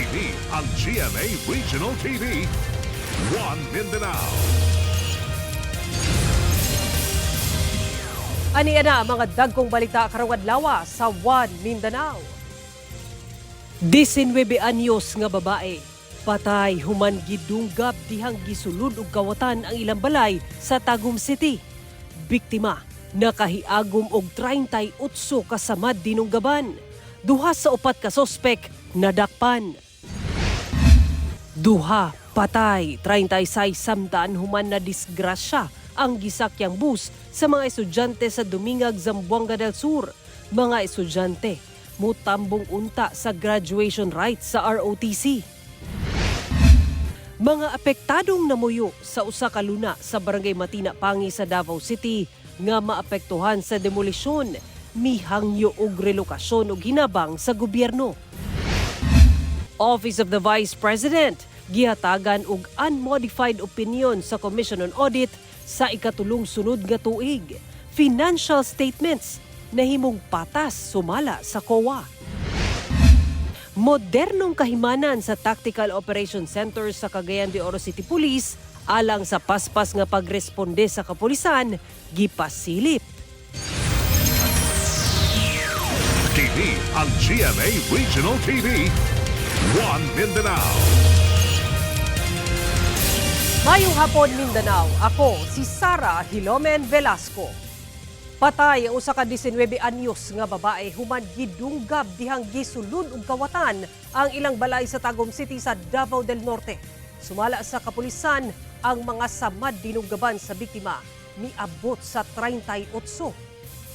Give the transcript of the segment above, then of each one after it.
Kini ang GMA Regional TV, One Mindanao. Aniya na ang mga dagkong balita karawad lawa sa One Mindanao. 19 anyos nga babae, patay human gidunggab dihang gisulod og kawatan ang ilang balay sa Tagum City. Biktima nakahiagom og 38 kasamad dinunggaban. Duha sa upat ka sospek nadakpan. Duha patay, 36 samdaan human na disgrasya ang gisakyang bus sa mga estudyante sa Dumingag, Zamboanga del Sur. Mga estudyante mutambong unta sa graduation rites sa ROTC. Mga apektadong namuyo sa usa ka luna sa Barangay Matina Pangi sa Davao City nga maapektuhan sa demolisyon, mihangyo og relokasyon og hinabang sa gobyerno. Office of the Vice President gihatagan og unmodified opinion sa Commission on Audit sa ikatulong sunod nga tuig. Financial statements nahimong patas sumala sa COA. Modernong kahimanan sa Tactical Operation Center sa Cagayan de Oro City Police alang sa paspas nga pagresponde sa kapulisan gipasilip. Kini ang GMA Regional TV, One Mindanao. Mayong hapon Mindanao, ako si Sara Hilomen Velasco. Patay ang usa ka 19 anyos nga babae human gidunggab dihang gisulod og kawatan ang ilang balay sa Tagum City sa Davao del Norte. Sumala sa kapulisan, ang mga samad dinunggaban sa biktima miabot sa 38.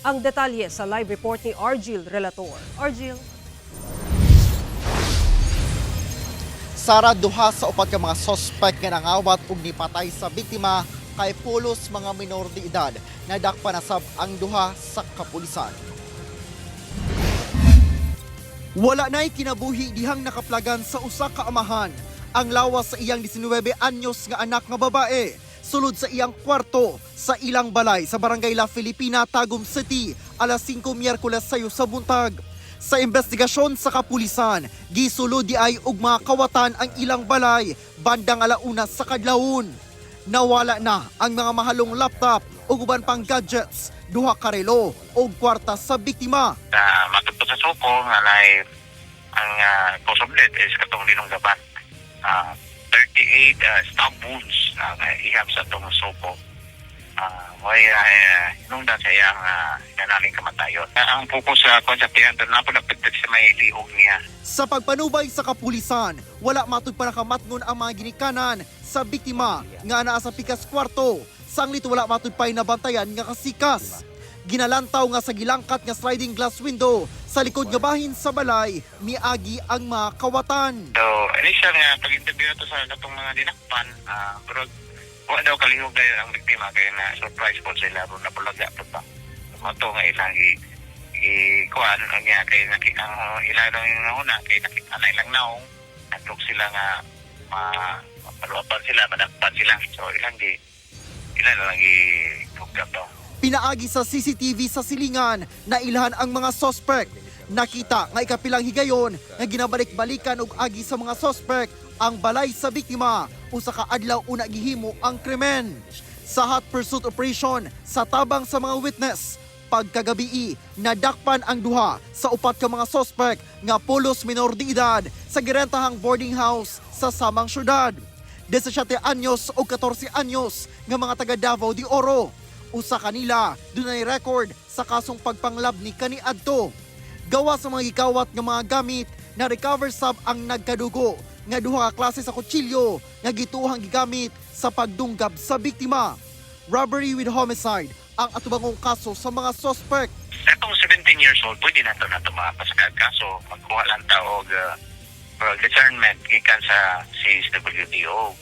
Ang detalye sa live report ni Argil Relator. Argil. Sara, duha sa upat ka mga sospek nga nangawat ug nipatay sa biktima kay pulos mga minor de edad. Nadakpan na sab ang duha sa kapulisan. Wala na'y kinabuhi dihang nakaplagan sa usa ka amahan ang lawas sa iyang 19 anyos nga anak nga babae sulod sa iyang kwarto sa ilang balay sa Barangay La Filipina, Tagum City, alas 5 Miyerkules sayo sa buntag. Sa investigasyon sa kapulisan, gisulod di ay og mga kawatan ang ilang balay bandang alauna sa kadlawon. Nawala na ang mga mahalong laptop ug uban pang gadgets, duha ka relo ug kwarta sa biktima. Matupad sa suko nga ang cause of death is katong dinunggaban. 38 stab wounds ihap sa itong suko. May inungdan sa iyang kanaling kamatayon. Ang focus sa konseptiyan doon na po napagtag sa may liog niya. Sa pagpanubay sa kapulisan, wala matud pa nakamatngon ang mga ginikanan sa biktima nga naa sa pikas kwarto. Sanglit wala matud pa'y nabantayan nga kasikas. Ginalantaw nga sa gilangkat nga sliding glass window sa likod nga bahin sa balay, miagi ang mga kawatan. So, initial nga pag-interview na to sa katong mga dinakpan, pero wala daw kalihog dahil ang biktima kaya na surprise po sila ro na pulaga po pa. Ito nga ilang ikuan ang nga kay nakita ilang yung una kay nakita na ilang naong natok sila nga mapaluapan sila, madakpan sila. So ilang na lang i-tugap daw. Pinaagi sa CCTV sa silingan na ilhan ang mga suspect. Nakita nga ikapilang higayon nga ginabalik-balikan og agi sa mga suspect ang balay sa biktima usa ka adlaw una gihimo ang krimen. Sa hot pursuit operation sa tabang sa mga witness, pagkagabi nadakpan ang duha sa upat ka mga suspect nga pulos minor de edad sa girentahang boarding house sa samang syudad. 17 anyos o 14 anyos nga mga taga Davao de Oro. Usa kanila dunay record sa kasong pagpanglab ni kaniadto. Gawa sa mga gikawat nga mga gamit na recover sab ang nagkadugo nga duha ka klase sa kutsilyo nga gituhang gigamit sa pagdunggab sa biktima. Robbery with homicide ang atubangong kaso sa mga suspect. Itong 17 years old, pwede na ito mapasakad kaso magkuha lang taog discernment gikan sa CSWDO.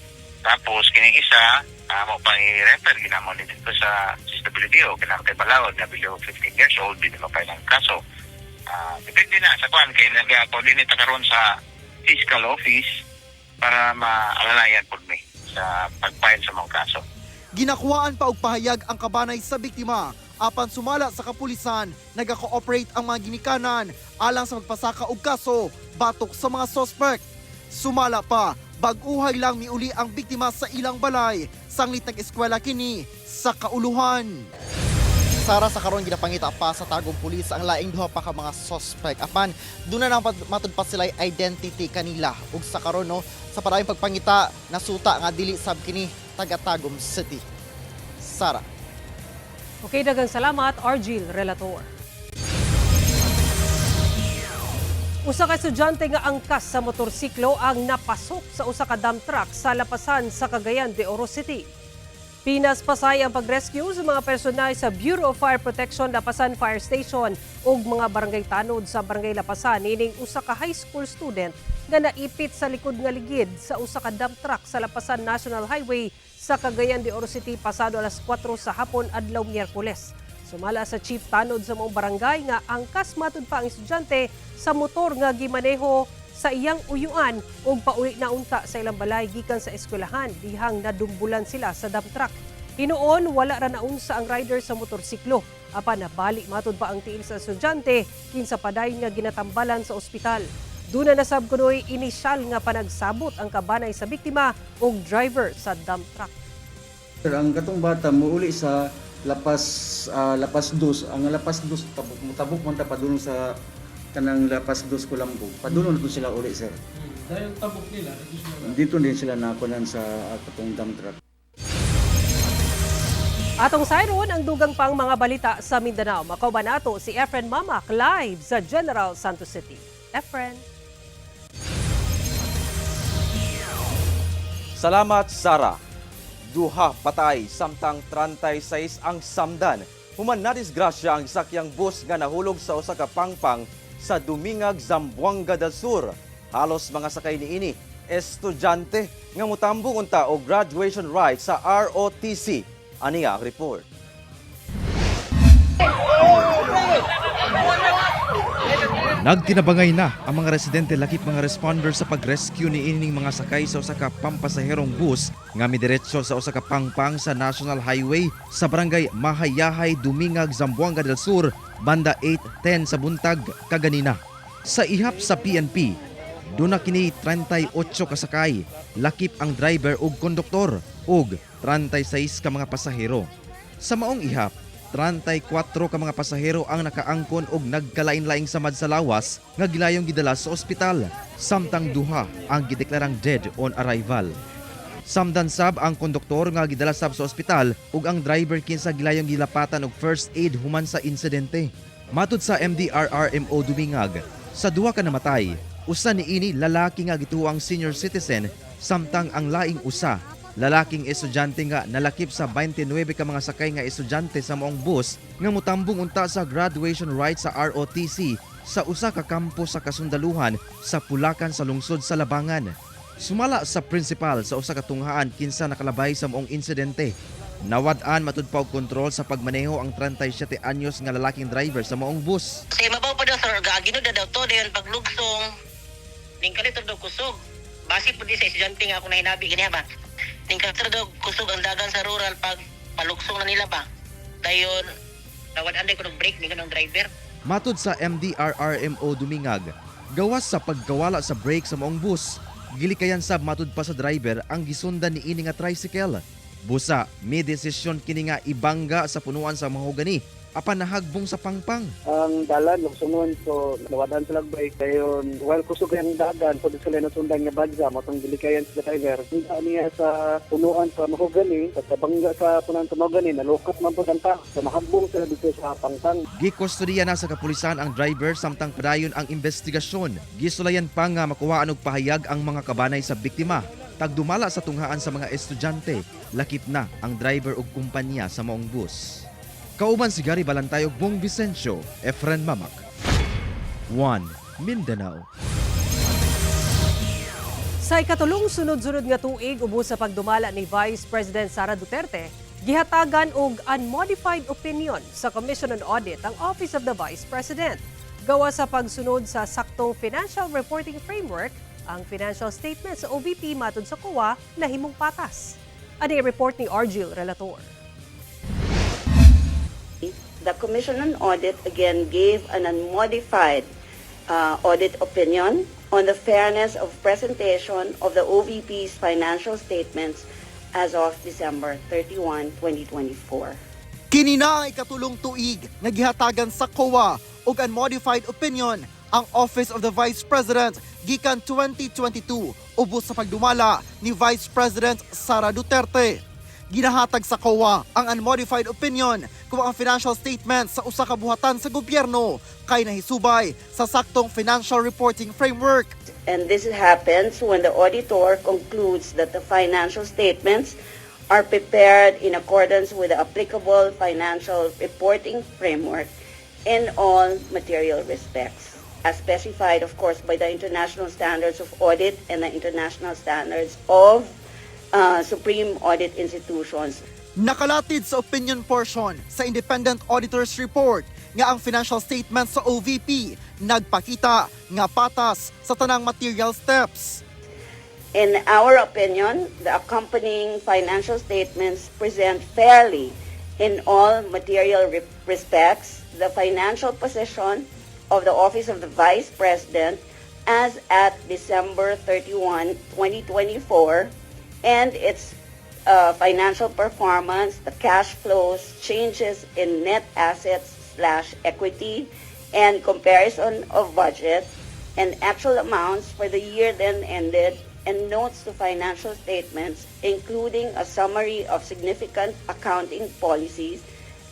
Tapos kining isa mo pang i-refer ginamon dito sa CSWDO kinang kay balawod na below 15 years old din mapay ng kaso. Depende na sa kuan kay nag-coordinate karon sa fiscal office para maalalayan pud mi sa pag-file sa mga kaso. Ginakuhaan pa og pahayag ang kabanay sa biktima apan sumala sa kapulisan naga-cooperate ang mga ginikanan alang sa magpasaka og kaso batok sa mga suspect. Sumala pa, bag-uhay lang miuli ang biktima sa ilang balay, sanglit nag-eskwela kini sa kauluhan. Sara, sa karon ginapangita pa sa tagong pulis ang laing duha pa ka mga suspect. Apan doon na matud pa sila identity kanila ug sa karon no sa padayong pagpangita nasuta nga dili sab kini taga Tagum City. Sara. Okay, dagang salamat, Argil Relator. Usa ka estudyante nga angkas sa motorsiklo ang napasok sa usa ka dump truck sa lapasan sa Cagayan de Oro City. Pinaspasay ang pag-rescue sa mga personal sa Bureau of Fire Protection Lapasan Fire Station ug mga barangay tanod sa barangay Lapasan ining usa ka high school student nga naipit sa likod nga ligid sa usa ka dump truck sa Lapasan National Highway sa Cagayan de Oro City pasado alas 4 sa hapon adlaw Miyerkules. Sumala sa chief tanod sa mga barangay nga angkas matud pa ang estudyante sa motor nga gimaneho sa iyang uyuan ug pauwi na unta sa ilang balay gikan sa eskwelahan dihang nadumbulan sila sa dump truck. Hinuon wala ra naunsa ang rider sa motorsiklo. Apan nabali matud pa ang tiil sa estudyante kinsa padayon nga ginatambalan sa ospital. Duna na sab kunoy inisyal nga panagsabot ang kabanay sa biktima ug driver sa dump truck. Ang katong bata muuli sa Lapas 2, ang Lapas 2 tabok man ta padulong sa kanang Lapas 2 Colombo. Padulong na sila uli, sir. Dahil tabok nila, Dito din sila nakunan sa katong dump truck. Atong sayron ang dugang pang mga balita sa Mindanao. Makauban nato si Efren Mamak live sa General Santos City. Efren. Salamat, Sara. Duha patay samtang 36 ang samdan. Human na disgrasya ang sakyang bus nga nahulog sa usa ka pangpang sa Dumingag, Zamboanga del Sur. Halos mga sakay niini estudyante nga mutambong unta og graduation rite sa ROTC. Ani ang report. Nagtinabangay na ang mga residente lakip mga responder sa pag-rescue ni ining mga sakay sa usa ka pampasaherong bus nga midiretso sa usa ka pangpang sa National Highway sa barangay Mahayahay, Dumingag, Zamboanga del Sur, banda 8:10 sa buntag kaganina. Sa ihap sa PNP, duna kini 38 kasakay, lakip ang driver ug konduktor ug 36 ka mga pasahero. Sa maong ihap, 34 ka mga pasahero ang nakaangkon og nagkalain-laing samad sa lawas nga gilayong gidala sa ospital, samtang duha ang gideklarang dead on arrival. Samdan sab ang konduktor nga gidala sab sa ospital ug ang driver kinsa gilayong gilapatan og first aid human sa insidente. Matud sa MDRRMO Dumingag, sa duha ka namatay, usa niini lalaki nga gituoang senior citizen, samtang ang laing usa lalaking estudyante nga nalakip sa 29 ka mga sakay nga estudyante sa maong bus nga mutambong unta sa graduation rite sa ROTC sa usa ka kampo sa kasundaluhan sa Pulacan sa lungsod sa Labangan. Sumala sa principal sa usa ka tunghaan kinsa nakalabay sa maong insidente. Nawad-an matud pa og kontrol sa pagmaneho ang 37 anyos nga lalaking driver sa maong bus. Kasi mabaw pa daw sir, gagino daw to dayon paglugsong. Ning kalito daw kusog. Basi po di sa estudyante nga ako nahinabi gani ba. Ning kalito daw kusog ang dagan sa rural pag palugsong na nila ba. Dayon nawad-an day ko ng break ning kanang driver. Matud sa MDRRMO Dumingag, gawas sa pagkawala sa brake sa maong bus, gilikayan sab matud pa sa driver ang gisundan ni ini nga tricycle. Busa, may desisyon kini nga ibangga sa punuan sa mahogani apan nahagbong sa pangpang. Ang dalan lugsungon so nawadan sila bike dayon while kusog ang dagan pud sila nasundan nga badja matong dilikayan sa driver. Hindi niya sa punuan sa mahogani at sa bangga sa punuan sa mahogani nalukot man pud ang tao. So nahagbong sila dito sa pangpang. Gikustodiya na sa kapulisan ang driver samtang padayon ang investigasyon. Gisulayan pa nga makuhaan og pahayag ang mga kabanay sa biktima. Tagdumala sa tunghaan sa mga estudyante, lakip na ang driver ug kumpanya sa maong bus. Kauban si Gary Balantay ug Bong Vicencio, Efren Mamak. 1 Mindanao. Sa ikatulong sunod-sunod nga tuig ubos sa pagdumala ni Vice President Sara Duterte, gihatagan og unmodified opinion sa Commission on Audit ang Office of the Vice President. Gawa sa pagsunod sa saktong financial reporting framework, ang financial statement sa OVP matud sa COA nahimong patas. Ani report ni Argil Relator. The Commission on Audit again gave an unmodified audit opinion on the fairness of presentation of the OVP's financial statements as of December 31, 2024. Kini na ang ikatulong tuig nga gihatagan sa COA ug unmodified opinion ang Office of the Vice President gikan 2022 ubos sa pagdumala ni Vice President Sara Duterte. Ginahatag sa COA ang unmodified opinion kung ang financial statement sa usa ka buhatan sa gobyerno kay nahisubay sa saktong financial reporting framework. And this happens when the auditor concludes that the financial statements are prepared in accordance with the applicable financial reporting framework in all material respects, as specified, of course, by the international standards of audit and the international standards of Supreme Audit Institutions. Nakalatid sa opinion portion sa Independent Auditor's Report nga ang financial statement sa OVP nagpakita nga patas sa tanang material steps. In our opinion, the accompanying financial statements present fairly in all material respects the financial position of the Office of the Vice President as at December 31, 2024, and its financial performance, the cash flows, changes in net assets/equity, and comparison of budget and actual amounts for the year then ended, and notes to financial statements, including a summary of significant accounting policies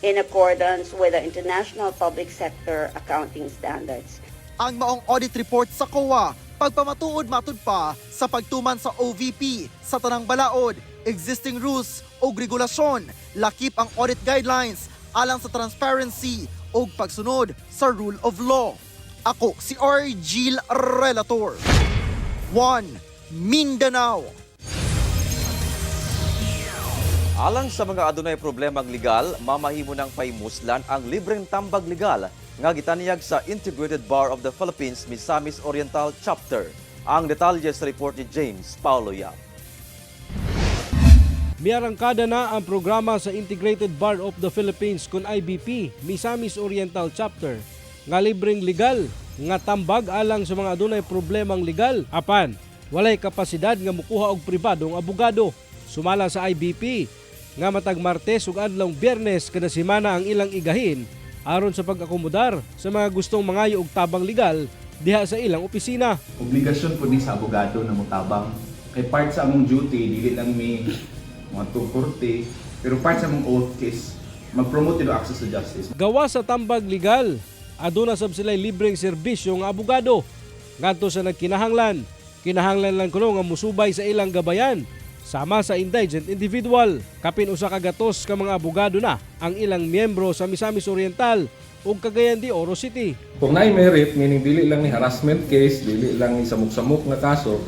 in accordance with the International Public Sector Accounting Standards. Ang maong audit report sa COA pagpamatuod matud pa sa pagtuman sa OVP sa tanang balaod, existing rules o regulasyon, lakip ang audit guidelines alang sa transparency o pagsunod sa rule of law. Ako si Argil Relator. 1 Mindanao. Alang sa mga adunay problemang legal, mamahimo ng paimuslan ang libreng tambag legal nga gitaniyag sa Integrated Bar of the Philippines Misamis Oriental Chapter. Ang detalye sa report ni James Paulo Yap. Miarangkada na ang programa sa Integrated Bar of the Philippines kun IBP Misamis Oriental Chapter nga libreng legal nga tambag alang sa mga adunay problemang legal apan walay kapasidad nga mukuha og pribadong abogado. Sumala sa IBP nga matag Martes ug adlong Biyernes kada semana ang ilang igahin aron sa pag-akomodar sa mga gustong mangayo og tabang legal diha sa ilang opisina. Obligasyon po ni sa abogado na mutabang kay part sa among duty dili lang mi mga korte pero part sa among oath case mag-promote do access to justice. Gawa sa tambag legal, aduna sab sila libreng serbisyo nga abogado ngadto sa nagkinahanglan. Kinahanglan lang kuno nga musubay sa ilang gabayan sama sa indigent individual. Kapin usa ka gatos ka mga abogado na ang ilang miyembro sa Misamis Oriental ug Cagayan de Oro City. Kung naay merit, meaning dili lang ni harassment case, dili lang ni samok-samok nga kaso,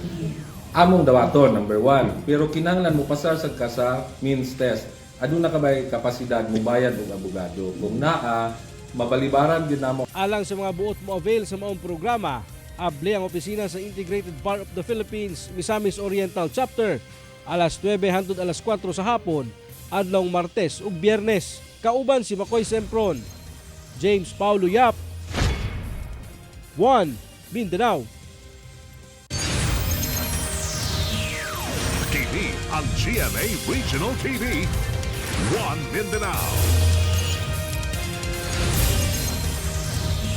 among dawaton number 1. Pero kinahanglan mo pasar sad ka sa means test. Aduna ka bay kapasidad mo bayad og abogado. Kung naa mabalibaran gyud namo. Alang sa mga buot mo avail sa maong programa, abli ang opisina sa Integrated Bar of the Philippines Misamis Oriental Chapter alas 9 hangtod alas 4 sa hapon adlong Martes ug Biyernes. Kauban si Makoy Sempron. James Paulo Yap. 1 Mindanao. TV ang GMA Regional TV. 1 Mindanao.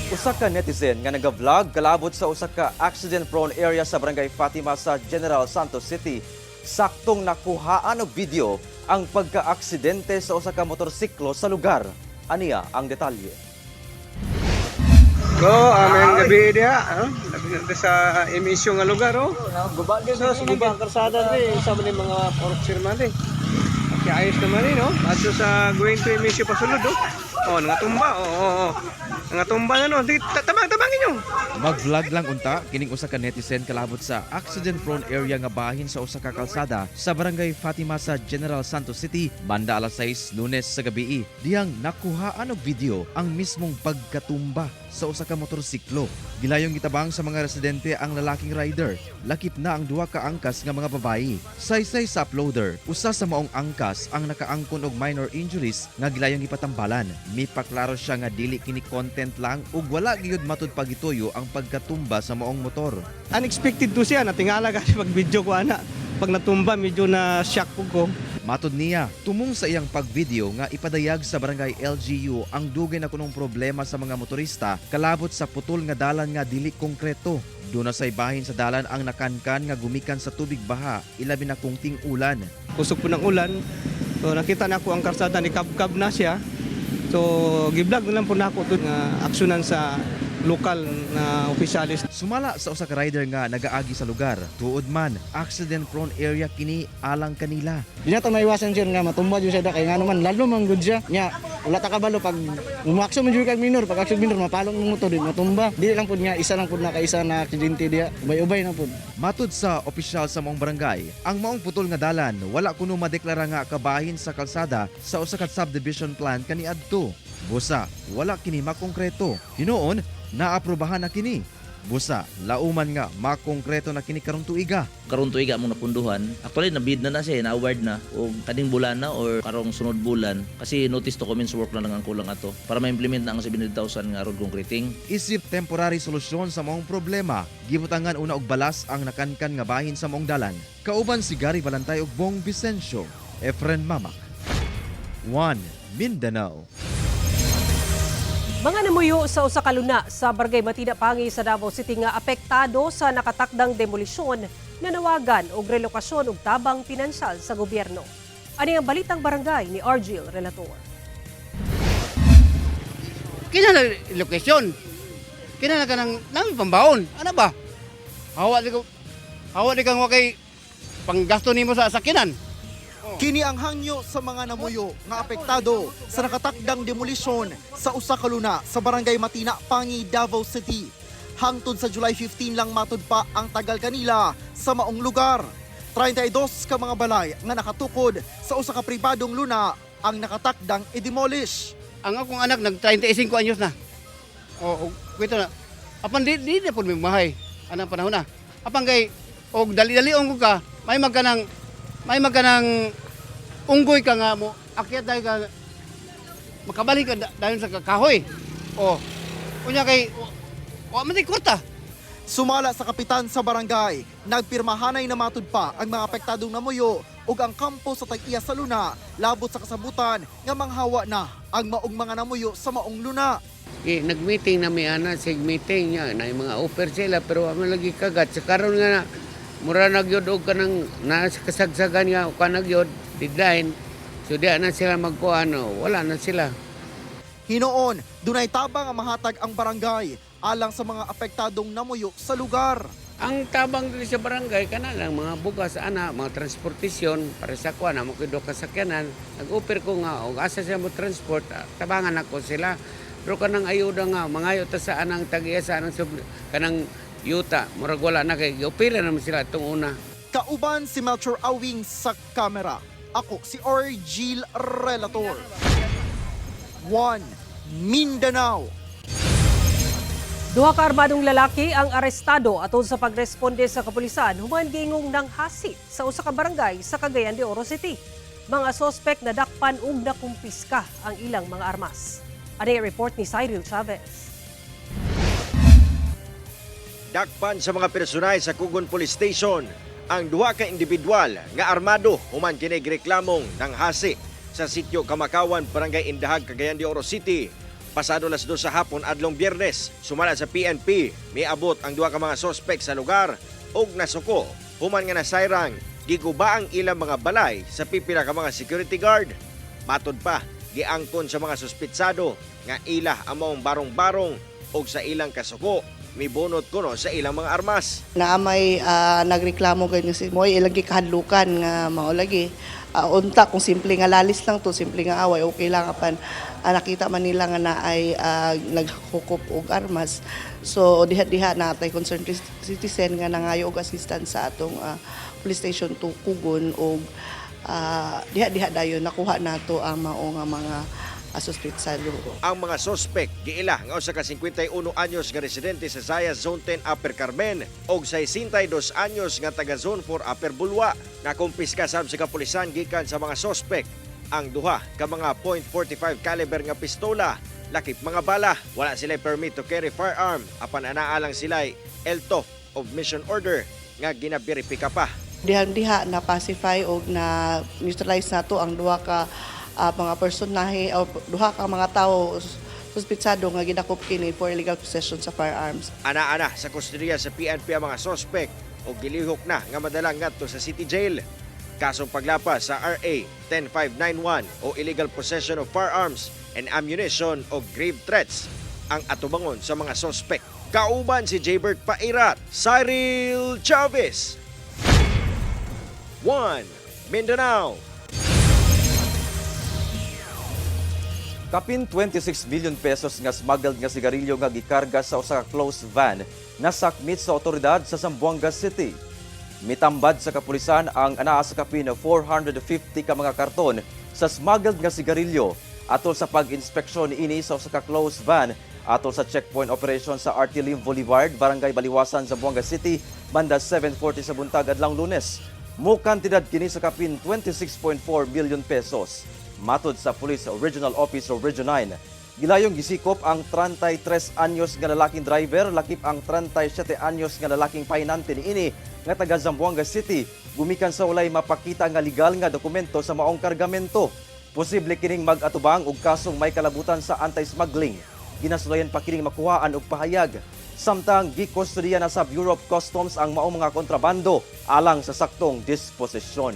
Usa ka netizen nga nag-vlog kalabot sa usa ka accident-prone area sa Barangay Fatima sa General Santos City. Saktong nakuhaan og video ang pagka-aksidente sa usa ka motorsiklo sa lugar. Aniya ang detalye. Aming gabi dia, sa emisyon nga lugar, guba din sa guba ang karsada rin, isa man yung mga porksirman din. Okay, ayos naman rin, aso sa going to emisyon pasulod, nangatumba, nangatumba na, tabangin nyo. Mag-vlog lang unta, kining usa ka netizen kalabot sa accident-prone area nga bahin sa usa ka kalsada sa Barangay Fatima sa General Santos City, banda alas 6 Lunes sa gabi. Diyang nakuhaan og video ang mismong pagkatumba sa usa ka motorsiklo. Gilayong gitabang sa mga residente ang lalaking rider. Lakip na ang duha ka angkas nga mga babayi. Saysay sa uploader, usa sa maong angkas ang nakaangkon og minor injuries nga gilayong gipatambalan. Mipaklaro siya nga dili kini content lang ug wala gyud matud pag gituyo ang pagkatumba sa maong motor. Unexpected to siya, natingala kasi pag video ko ana. Pag natumba, medyo na shock po ko. Matod niya, tumong sa iyang pagvideo nga ipadayag sa barangay LGU ang dugay na kunong problema sa mga motorista kalabot sa putol nga dalan nga dili konkreto. Doon na sa ibahin sa dalan ang nakankan nga gumikan sa tubig baha, ilabi na kung ting-ulan. Kusog po ng ulan. So nakita na ko ang karsada ni Kab na siya. So giblog na lang po na ako doon nga aksyonan sa lokal na opisyalis. Sumala sa usa ka rider nga nagaagi sa lugar. Tuod man, accident-prone area kini alang kanila. Di na ito maiwasan siya nga matumba dyan siya kaya nga naman lalo man good siya. Nga, wala ta kabalo pag umakso man dyan kag minor, pag aksyon minor, mapalong ng motor, di matumba. Di lang po nga, isa lang po na kaisa na aksidente diya. Ubay-ubay na po. Matud sa opisyal sa maong barangay, ang maong putol nga dalan wala kuno madeklara nga kabahin sa kalsada sa usa ka subdivision plan kaniadto. Busa, wala kini makongkreto. Hinoon, naaprubahan na kini. Busa, lauman nga makongkreto na kini karong tuiga. Karong tuiga mong napunduhan. Actually, nabid na siya, na-award na. O kading bulan na or karong sunod bulan. Kasi notice to commence work na lang ang kulang ato. Para ma-implement na ang 700,000 nga road concreting. Isip temporary solusyon sa maong problema. Gibutangan una og balas ang nakankan nga bahin sa maong dalan. Kauban si Gary Balantay ug Bong Vicencio. Efren Mamak. 1 Mindanao. Mga namuyo sa usa ka luna sa Barangay Matina Pangi sa Davao City nga apektado sa nakatakdang demolisyon nanawagan og relokasyon og tabang pinansyal sa gobyerno. Ani ang balitang barangay ni Argil Relator. Kinala lokasyon. Kinala ka ng pambaon. Ano ba? Hawa di kang wakay panggasto nimo sa sakinan. Kini ang hangyo sa mga namuyo nga apektado sa nakatakdang demolisyon sa usa ka luna sa Barangay Matina Pangi, Davao City. Hangtod sa July 15 lang matud pa ang tagal kanila sa maong lugar. 32 ka mga balay nga nakatukod sa usa ka pribadong luna ang nakatakdang i-demolish. Ang akong anak nag 35 anyos na. O kwento na. Apan di na pud may mahay anang panahon na. Apan kay og dali-dali ong ka may magkanang unggoy ka nga mo akyat dahil ka makabalik ka dahil sa kahoy. O kunya kay o man kurta. Sumala sa kapitan sa barangay, nagpirmahanay na matud pa ang mga apektadong namuyo ug ang kampo sa tag-iya sa luna labot sa kasabutan nga manghawa na ang maong mga namuyo sa maong luna. Nag-meeting na may ana sig meeting niya na mga offer sila pero wala lagi kagat sa karon nga na mura nagyod og kanang nasa kasagsagan nga o nagyod deadline so di na sila magkuano wala na sila. Hinoon, dunay tabang ang mahatag ang barangay alang sa mga apektadong namuyo sa lugar. Ang tabang dili sa barangay kana lang mga bugas ana mga transportasyon para sa kuan mo kido kasakyanan nag-offer ko nga og asa siya mo transport tabangan ako sila pero kanang ayuda nga mangayo ta sa anang tag-iya sa anang kanang yuta, murag wala na kay opera naman sila itong una. Kauban si Melchor Awing sa kamera. Ako si Argil Relator. 1 Mindanao. Duha ka armadong lalaki ang arestado atol sa pagresponde sa kapulisan human gingong nang hasit sa usa ka barangay sa Cagayan de Oro City. Mga sospek na dakpan ug nakumpiska ang ilang mga armas. Ani report ni Cyril Chavez. Dakpan sa mga personay sa Kugon Police Station ang duha ka individual nga armado human kini greklamong nang hasi sa sitio Kamakawan, Barangay Indahag, Cagayan de Oro City. Pasado las 2 sa hapon adlong Biyernes, sumala sa PNP, miabot ang duha ka mga sospek sa lugar ug nasuko human nga nasayrang giguba ang ilang mga balay sa pipila ka mga security guard. Matod pa, giangkon sa mga suspitsado nga ila ang maong barong-barong ug sa ilang kasuko mibunot kuno sa ilang mga armas. Naamay nagreklamo ganyan si Moy ilang gikahadlukan nga mao lagi. Unta kung simple nga lalis lang to, simple nga away, okay lang apan nakita man nila nga naay naghukop og armas. So diha-diha natay concerned citizen nga nangayo og assistance sa atong police station to Kugon og diha-diha dayon nakuha nato ang mao nga mga suspitsado. Ang mga sospek giila nga usa ka 51 anyos nga residente sa Zayas Zone 10 Upper Carmen og 62 anyos nga taga Zone 4 Upper Bulwa. Nakumpiska sab sa kapulisan gikan sa mga sospek ang duha ka mga .45 caliber nga pistola, lakip mga bala. Wala sila permit to carry firearm apan anaa lang sila elto of mission order nga ginabiripika pa. Dihang-diha na pacify o na neutralize nato ang duha ka mga personahe o duha ka mga tawo suspitsado nga gidakop kini for illegal possession sa firearms. Ana-ana sa kustodiya sa PNP ang mga sospek o gilihok na nga madalang ngadto sa city jail. Kasong paglapas sa RA 10591 o illegal possession of firearms and ammunition o grave threats ang atubangon sa mga sospek. Kauban si Jaybert Pairat, Cyril Chavez. 1 Mindanao. Kapin 26 million pesos nga smuggled nga sigarilyo nga gikarga sa usa ka closed van nasakmit sa otoridad sa Zamboanga City. Mitambad sa kapulisan ang anaa sa kapin na 450 ka mga karton sa smuggled nga sigarilyo atol sa pag-inspeksyon ini sa usa ka closed van atol sa checkpoint operation sa RT Lim Boulevard, Barangay Baliwasan, Zamboanga City, banda 7:40 sa buntag adlang Lunes. Mukantidad kini sa kapin 26.4 million pesos. Matod sa Police Regional Office o Region 9, gilayong gisikop ang 33 anyos nga lalaking driver, lakip ang 37 anyos nga lalaking pahinante niini nga taga Zamboanga City, gumikan sa walay mapakita nga legal nga dokumento sa maong kargamento. Posible kining mag-atubang og kasong may kalabutan sa anti-smuggling. Ginasulayan pa kining makuhaan og pahayag. Samtang gikustodiya na sa Bureau of Customs ang maong mga kontrabando alang sa saktong disposisyon.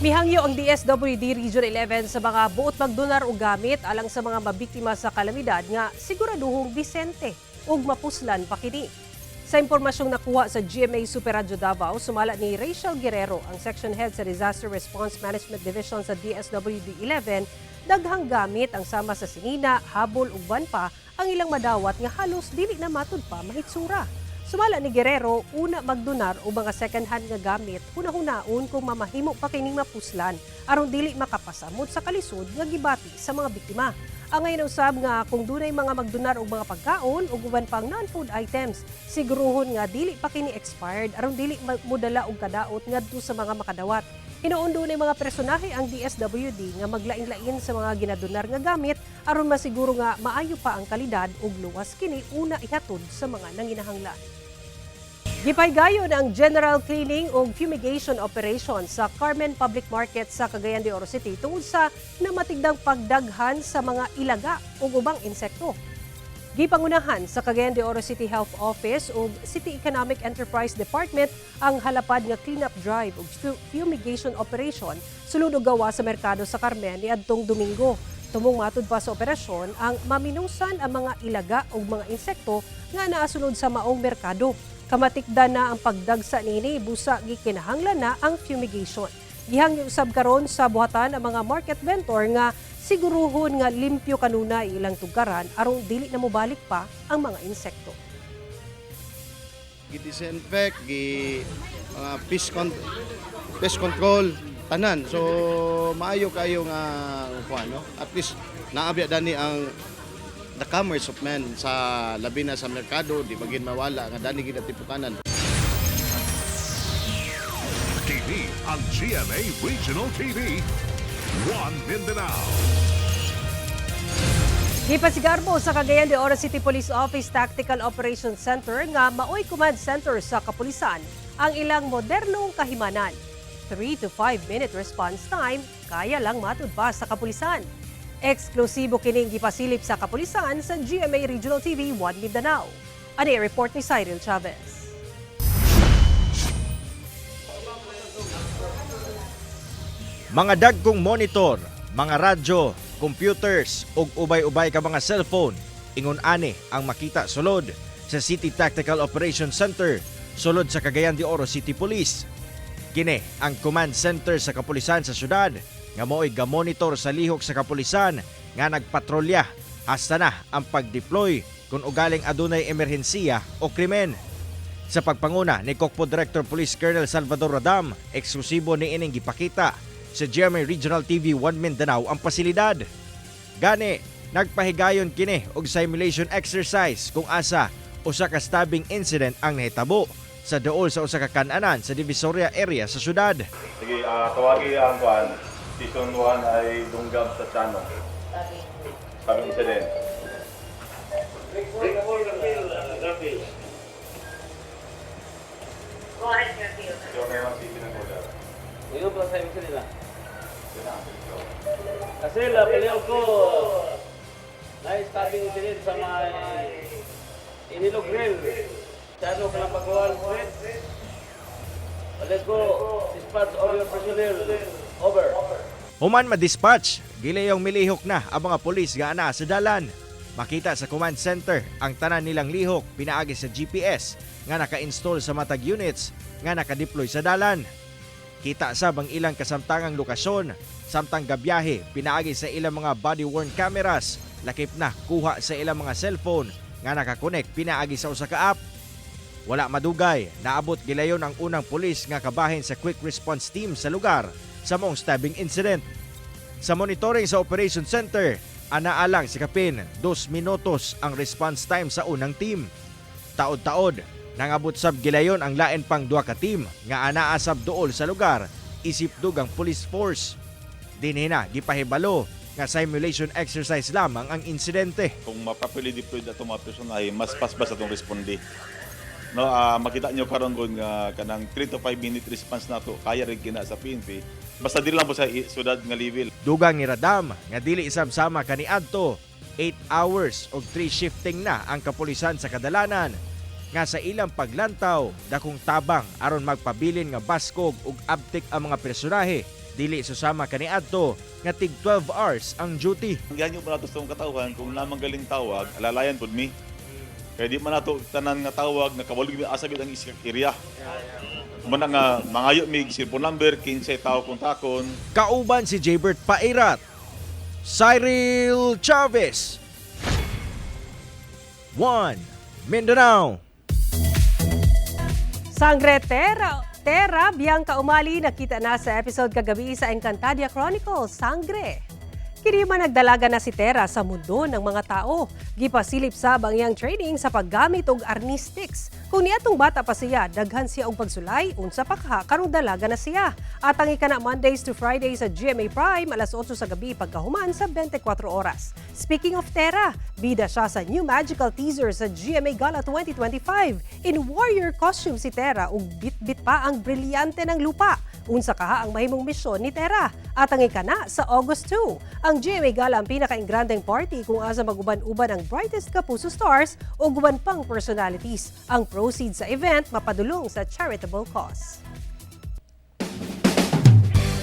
Mihangyo ang DSWD Region 11 sa mga buot magdonar og gamit alang sa mga mabiktima sa kalamidad nga siguraduhong disente ug mapuslan pa kini. Sa impormasyong nakuha sa GMA Super Radio Davao, sumala ni Rachel Guerrero, ang Section Head sa Disaster Response Management Division sa DSWD 11, daghang gamit ang sama sa sinina, habol ug ban pa ang ilang madawat nga halos dili na matud pa mahitsura. Sumala ni Guerrero, una magdonar o mga second-hand nga gamit, hunahunahon kung mamahimo pa kining mapuslan aron dili makapasamot sa kalisod nga gibati sa mga biktima. Ang ngayon usab nga kung dunay mga magdonar og mga pagkaon o uban pang non-food items, siguruhon nga dili pa kini expired aron dili mudala og kadaot ngadto sa mga makadawat. Hinuon dunay mga personahe ang DSWD nga maglain-lain sa mga ginadonar nga gamit aron masiguro nga maayo pa ang kalidad ug luwas kini una ihatod sa mga nanginahanglan. Gipaygayon ang general cleaning o fumigation operation sa Carmen Public Market sa Cagayan de Oro City tungod sa namatigdang pagdaghan sa mga ilaga o ubang insekto. Gipangunahan sa Cagayan de Oro City Health Office o City Economic Enterprise Department ang halapad nga cleanup drive o fumigation operation sulod og gawa sa merkado sa Carmen niadtong Domingo. Tumong matud pa sa operasyon ang maminusan ang mga ilaga o mga insekto nga naasunod sa maong merkado. Kamatikda na ang pagdagsa nini, busa gikinahanglan na ang fumigation. Gihangyo usab karon sa buhatan ang mga market vendor nga siguruhon nga limpyo kanuna ilang tugaran aron dili na mobalik pa ang mga insekto. Gi-disinfect, pest control tanan. So maayo kayo nga no? At least naabya dani ang the commerce of men sa labi na sa merkado, di magin mawala nga dani ginatipukanan. TV ang GMA Regional TV. 1 Mindanao. Gipasigarbo sa Cagayan de Oro City Police Office Tactical Operations Center nga maoy command center sa kapulisan ang ilang modernong kahimanan. 3 to 5 minute response time, kaya lang matud pa sa kapulisan. Eksklusibo kining gipasilip sa kapulisan sa GMA Regional TV 1 Mindanao. Ani report ni Cyril Chavez. Mga dagkong monitor, mga radyo, computers ug ubay-ubay ka mga cellphone, ingon ani ang makita sulod sa City Tactical Operations Center sulod sa Cagayan de Oro City Police. Kini ang command center sa kapulisan sa syudad nga mo'y gamonitor sa lihok sa kapulisan nga nagpatrolya hasta na ang pag-deploy kung ugaling adunay emerhensiya o krimen. Sa pagpanguna ni Kokpo Director Police Colonel Salvador Radam, eksklusibo ni ining gipakita sa GMA Regional TV 1 Mindanao ang pasilidad. Gani, nagpahigayon kini og simulation exercise kung asa usa ka stabbing incident ang nahitabo sa duol sa usa ka kan-anan sa Divisoria area sa syudad. Sige, tawagi ang kuan. Season 1 ay dunggab sa Chano. Kaming incident. Go ahead, Garfield. Ngayon pa sa iyo nila. Kasi lapalaw ko na-stabbing incident sa may Inilo Grill. Sa ano ka lang pagawal po rin. Let's go. Dispatch all your personnel. Over. Human ma-dispatch, gilayong milihok na ang mga pulis nga ana sa dalan. Makita sa command center ang tanan nilang lihok pinaagi sa GPS nga naka-install sa matag units nga naka-deploy sa dalan. Kita sab ang ilang kasamtangang lokasyon, samtang gabiyahe pinaagi sa ilang mga body-worn cameras, lakip na kuha sa ilang mga cellphone nga nakakonek pinaagi sa usa ka app. Wala madugay, naabot gilayon ang unang pulis nga kabahin sa quick response team sa lugar sa mong stabbing incident. Sa monitoring sa operation center, anaalang si kapin 2 minutos ang response time sa unang team. Taod-taod, nangabot sab gilayon ang lain pang 2 ka team nga anaa sab duol sa lugar, isip dugang police force. Dinhi na gipahibalo nga simulation exercise lamang ang insidente. Kung ma-properly deployed atong mga personahe, mas paspas atong responde. No, makita nyo karon kung kanang 3 to 5 minute response nato kaya rin kina sa PNP. Basta dili lang po sa sudad nga level. Dugang ni Radam nga dili isab-sama kaniadto, 8 hours og 3 shifting na ang kapulisan sa kadalanan. Nga sa ilang paglantaw, dakong tabang aron magpabilin nga baskog ug abtik ang mga personahe. Dili susama kaniadto nga tig 12 hours ang duty. Ganyo pa nato sa katawhan kung namang galing tawag, alalayan pud mi. Kaya di man nato tanan nga tawag nga kabalog mi asabit ang iskak area. Muna nga mangayo mi cellphone number 15 tao kontakon. Kauban si Jaybert Pairat, Cyril Chavez, 1 Mindanao. Sangre Terra, Bianca Umali, nakita na sa episode kagabi sa Encantadia Chronicles, Sangre. Kini man nagdalaga na si Terra sa mundo ng mga tao. Gipasilip sa iyang training sa paggamit og arnistics. Kung niatong bata pa siya, daghan siya og pagsulay, unsa pa ka karong dalaga na siya. At ang ikana Mondays to Fridays sa GMA Prime, alas 8 sa gabi pagkahuman sa 24 oras. Speaking of Terra, bida siya sa new magical teaser sa GMA Gala 2025. In warrior costume si Terra ug bit-bit pa ang brilyante ng lupa. Unsa kaha ang mahimong misyon ni Terra. At ang ikana sa August 2. Ang GMA Gala ang pinaka-ingrandeng party kung asa maguban-uban ang brightest kapuso stars o guban pang personalities. Ang proceeds sa event mapadulong sa charitable cause.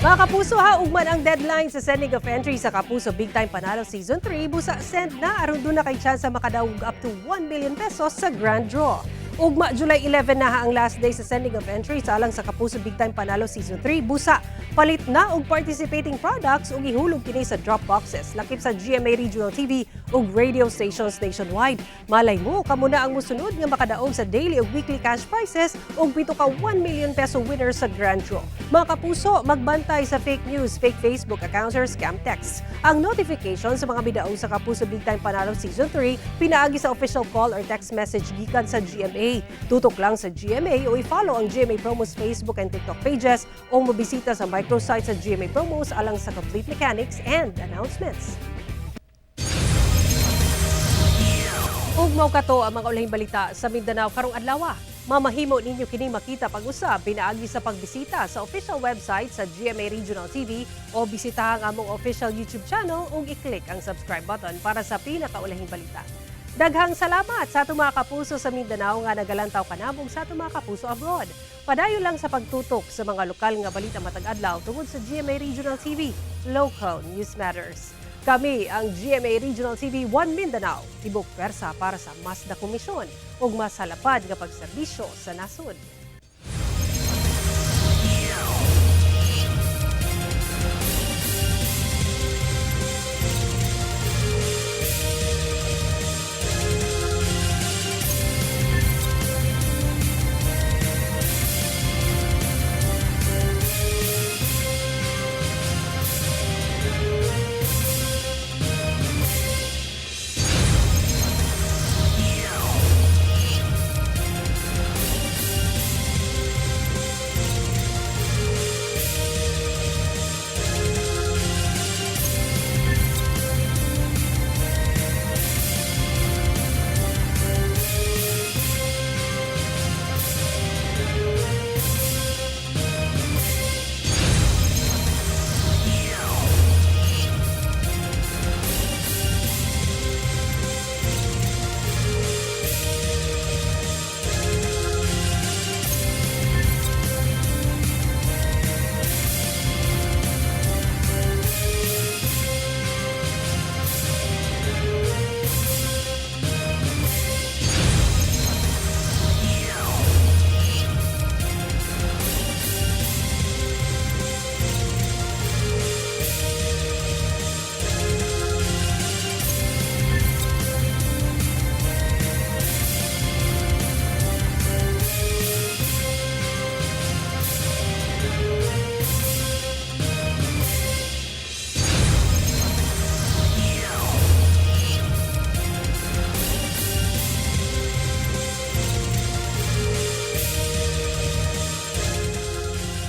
Mga kapuso, ugman ang deadline sa sending of entry sa Kapuso Big Time Panalo Season 3. Busa send na aron doon na kay chance makadaog up to 1 million pesos sa grand draw. Ugma July 11 na ang last day sa sending of entry sa alang sa Kapuso Big Time Panalo Season 3. Busa, palit na og participating products ug ihulog kini sa drop boxes. Lakip sa GMA Regional TV ug radio stations nationwide. Malay mo, kamo na ang musunod nga makadaog sa daily ug weekly cash prizes ug pito ka 1 million peso winner sa grand draw. Mga kapuso, magbantay sa fake news, fake Facebook accounts or scam texts. Ang notification sa mga bidaog sa Kapuso Big Time Panalo Season 3 pinaagi sa official call or text message gikan sa GMA. Tutok lang sa GMA o i-follow ang GMA Promos Facebook and TikTok pages o mabisita sa microsite sa GMA Promos alang sa complete mechanics and announcements. Ugmaw kato ang mga ulahing balita sa Mindanao karong adlaw. Mamahimo ninyo kini makita pag-usab pinaagi sa pagbisita sa official website sa GMA Regional TV o bisitahan ang among official YouTube channel ug i-click ang subscribe button para sa pinakaulahing balita. Daghang salamat sa atong mga kapuso sa Mindanao nga nagalantaw kanabog sa atong mga kapuso abroad. Padayon lang sa pagtutok sa mga lokal nga balita matag adlaw tungod sa GMA Regional TV. Local News Matters. Kami ang GMA Regional TV 1 Mindanao. Tibok pwersa para sa mas dakong misyon ug mas halapad nga pagserbisyo sa nasod.